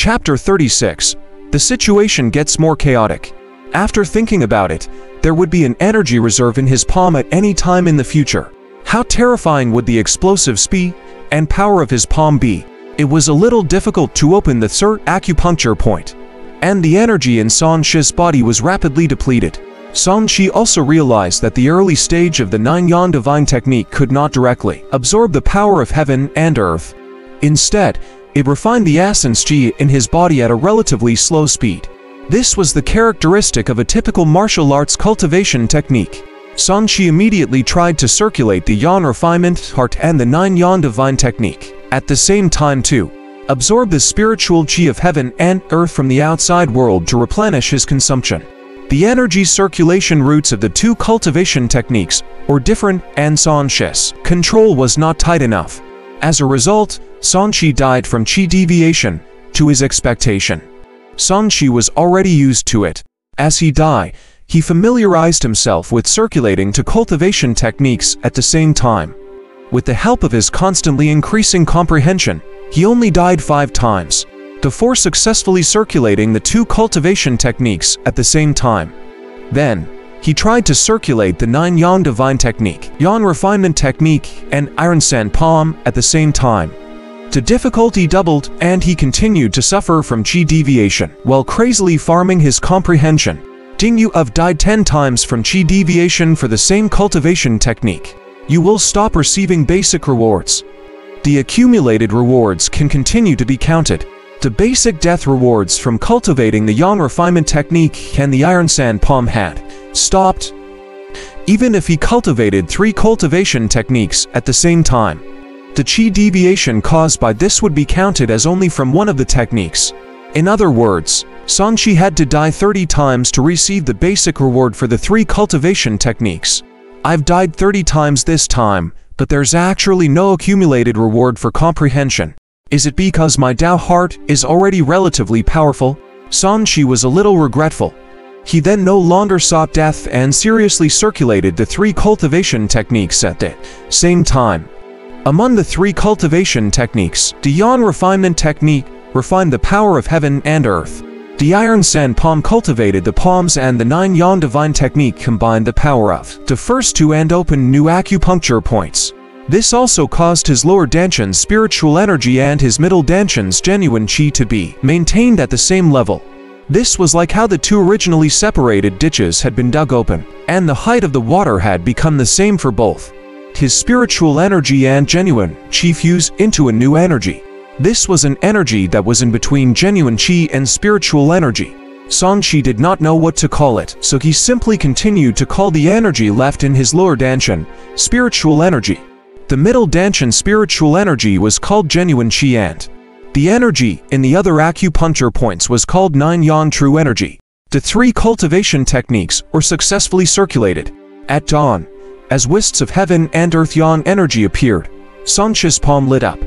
Chapter 36. The situation gets more chaotic. After thinking about it, there would be an energy reserve in his palm at any time in the future. How terrifying would the explosive speed and power of his palm be? It was a little difficult to open the third acupuncture point, and the energy in San Shi's body was rapidly depleted. San Shi also realized that the early stage of the Nine-Yan divine technique could not directly absorb the power of heaven and earth. Instead, it refined the essence Qi in his body at a relatively slow speed. This was the characteristic of a typical martial arts cultivation technique. San Shi immediately tried to circulate the Yan refinement heart and the Nine-Yan divine technique. At the same time to absorb the spiritual Qi of heaven and earth from the outside world to replenish his consumption. The energy circulation routes of the two cultivation techniques were different, and San Shi's control was not tight enough. As a result, San Shi died from Qi deviation to his expectation. San Shi was already used to it. As he died, he familiarized himself with circulating to cultivation techniques at the same time. With the help of his constantly increasing comprehension, he only died 5 times, before successfully circulating the two cultivation techniques at the same time. Then, he tried to circulate the Nine-Yan divine technique, Yan refinement technique, and Iron Sand palm at the same time. The difficulty doubled, and he continued to suffer from Qi deviation while crazily farming his comprehension. Ding you have died 10 times from Qi deviation for the same cultivation technique. You will stop receiving basic rewards. The accumulated rewards can continue to be counted. The basic death rewards from cultivating the Yan refinement technique and the Iron Sand palm had stopped. Even if he cultivated 3 cultivation techniques at the same time, the Qi deviation caused by this would be counted as only from one of the techniques. In other words, San Shi had to die 30 times to receive the basic reward for the 3 cultivation techniques. I've died 30 times this time, but there's actually no accumulated reward for comprehension. Is it because my Tao heart is already relatively powerful? San Shi was a little regretful. He then no longer sought death and seriously circulated the 3 cultivation techniques at the same time. Among the 3 cultivation techniques, the Yan refinement technique refined the power of heaven and earth. The Iron Sand palm cultivated the palms, and the Nine-Yan divine technique combined the power of the first 2 and opened new acupuncture points. This also caused his lower Danshan's spiritual energy and his middle Danshan's genuine Qi to be maintained at the same level. This was like how the 2 originally separated ditches had been dug open, and the height of the water had become the same for both. His spiritual energy and genuine Qi fused into a new energy. This was an energy that was in between genuine Qi and spiritual energy. San Shi did not know what to call it, so he simply continued to call the energy left in his lower Danshan spiritual energy. The middle Danshan spiritual energy was called genuine Qi, and the energy in the other acupuncture points was called Nine-Yan true energy. The 3 cultivation techniques were successfully circulated. At dawn, as wisps of heaven and earth Yan energy appeared, San Shi's palm lit up.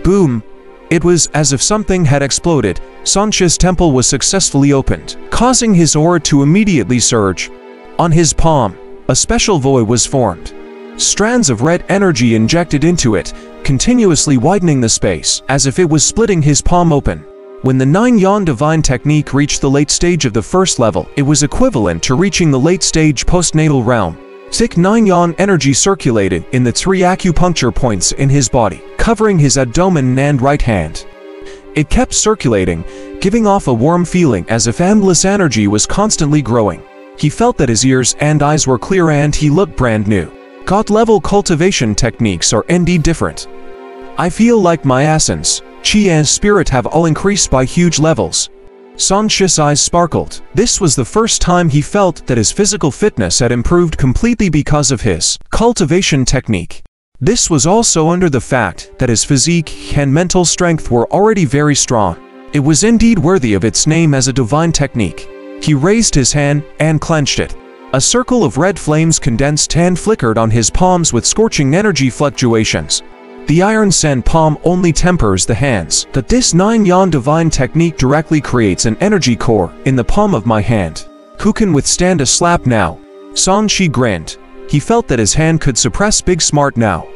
Boom! It was as if something had exploded. San Shi's temple was successfully opened, causing his aura to immediately surge. On his palm, a special void was formed. Strands of red energy injected into it, continuously widening the space, as if it was splitting his palm open. When the Nine-Yan divine technique reached the late stage of the first level, it was equivalent to reaching the late stage postnatal realm. Thick Nine-Yan energy circulated in the 3 acupuncture points in his body, covering his abdomen and right hand. It kept circulating, giving off a warm feeling as if endless energy was constantly growing. He felt that his ears and eyes were clear, and he looked brand new. God-level cultivation techniques are indeed different. I feel like my essence, Qi and spirit have all increased by huge levels. San Shi's eyes sparkled. This was the first time he felt that his physical fitness had improved completely because of his cultivation technique. This was also under the fact that his physique and mental strength were already very strong. It was indeed worthy of its name as a divine technique. He raised his hand and clenched it. A circle of red flames condensed and flickered on his palms with scorching energy fluctuations. The Iron Sand palm only tempers the hands, but this Nine-Yan divine technique directly creates an energy core in the palm of my hand. Who can withstand a slap now? San Shi grinned. He felt that his hand could suppress Big Smart now.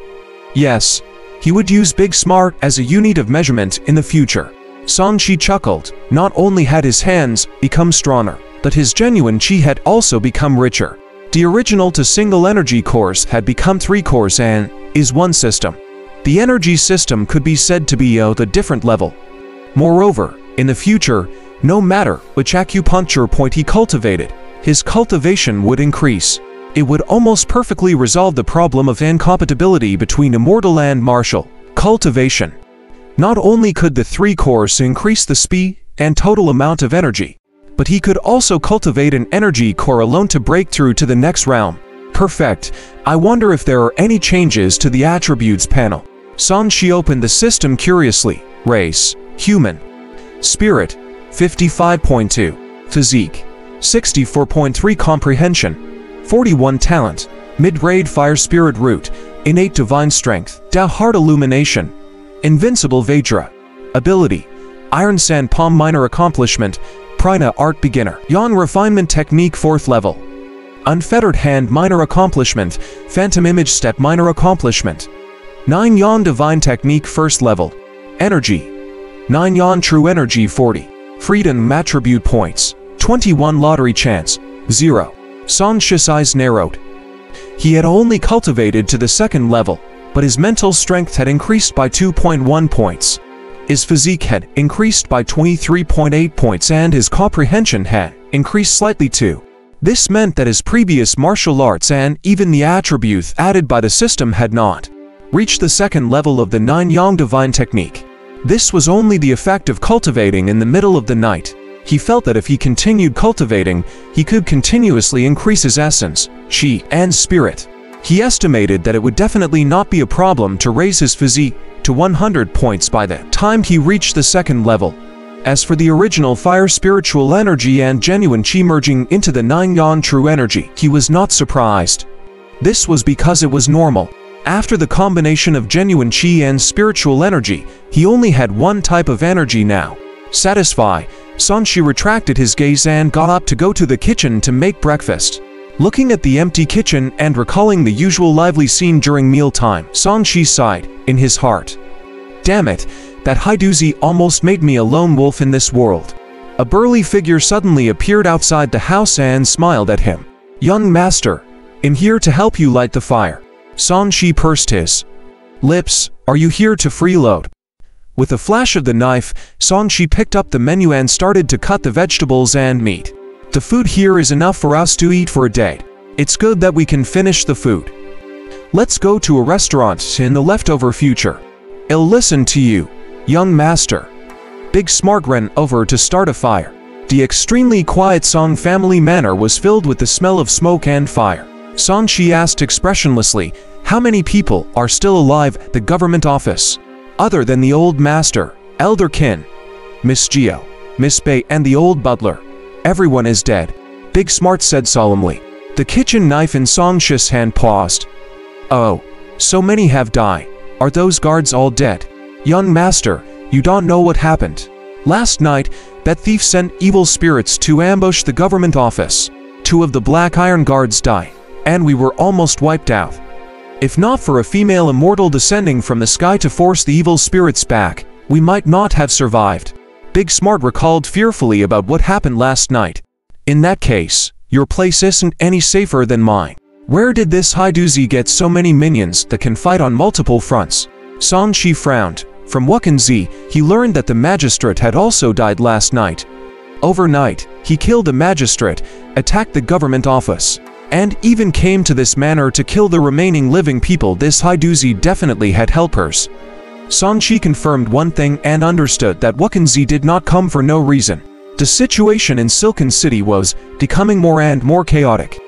Yes, he would use Big Smart as a unit of measurement in the future. Song Shi chuckled. Not only had his hands become stronger, but his genuine chi had also become richer. The original to single energy cores had become 3 cores and is one system. The energy system could be said to be at a different level. Moreover, in the future, no matter which acupuncture point he cultivated, his cultivation would increase. It would almost perfectly resolve the problem of incompatibility between immortal and martial cultivation. Not only could the 3 cores increase the speed and total amount of energy, but he could also cultivate an energy core alone to break through to the next realm. Perfect. I wonder if there are any changes to the attributes panel. Song Shi opened the system curiously. Race, human. Spirit, 55.2. Physique, 64.3. Comprehension, 41. Talent, mid-grade fire spirit root, innate divine strength, Tao heart illumination, invincible Vajra. Ability, iron sand palm minor accomplishment, Prina art beginner, Yang refinement technique 4th level. Unfettered hand minor accomplishment, phantom image step minor accomplishment. 9 Yang divine technique 1st level. Energy, 9 Yang true energy 40. Freedom attribute points, 21. Lottery chance, 0. Song Shi's eyes narrowed. He had only cultivated to the 2nd level, but his mental strength had increased by 2.1 points. His physique had increased by 23.8 points and his comprehension had increased slightly too. This meant that his previous martial arts and even the attributes added by the system had not reached the 2nd level of the 9 Yang divine technique. This was only the effect of cultivating in the middle of the night. He felt that if he continued cultivating, he could continuously increase his essence, chi, and spirit. He estimated that it would definitely not be a problem to raise his physique to 100 points by the time he reached the 2nd level. As for the original fire spiritual energy and genuine chi merging into the 9 Yang true energy, he was not surprised. This was because it was normal. After the combination of genuine chi and spiritual energy, he only had one type of energy now. Satisfied, Song Shi retracted his gaze and got up to go to the kitchen to make breakfast. Looking at the empty kitchen and recalling the usual lively scene during mealtime, Song Shi sighed in his heart. Damn it, that Haiduzi almost made me a lone wolf in this world. A burly figure suddenly appeared outside the house and smiled at him. Young master, I'm here to help you light the fire. Song Shi pursed his lips. Are you here to freeload? With a flash of the knife, Song Shi picked up the menu and started to cut the vegetables and meat. The food here is enough for us to eat for a day. It's good that we can finish the food. Let's go to a restaurant in the leftover future. I'll listen to you, young master. Big Smart ran over to start a fire. The extremely quiet Song family manor was filled with the smell of smoke and fire. Song Shi asked expressionlessly, how many people are still alive at the government office? Other than the old master, Elder Kin, Miss Gio, Miss Bei and the old butler. Everyone is dead, Big Smart said solemnly. The kitchen knife in Song Shi's hand paused. Oh, so many have died. Are those guards all dead? Young master, you don't know what happened. Last night, that thief sent evil spirits to ambush the government office. 2 of the Black Iron guards died, and we were almost wiped out. If not for a female immortal descending from the sky to force the evil spirits back, we might not have survived. Big Smart recalled fearfully about what happened last night. In that case, your place isn't any safer than mine. Where did this Haiduzi get so many minions that can fight on multiple fronts? Song Shi frowned. From Wuxia, he learned that the magistrate had also died last night. Overnight, he killed the magistrate, attacked the government office, and even came to this manor to kill the remaining living people. This Haiduzi definitely had helpers. Song Shi confirmed one thing and understood that Wuxia did not come for no reason. The situation in Silken City was becoming more and more chaotic.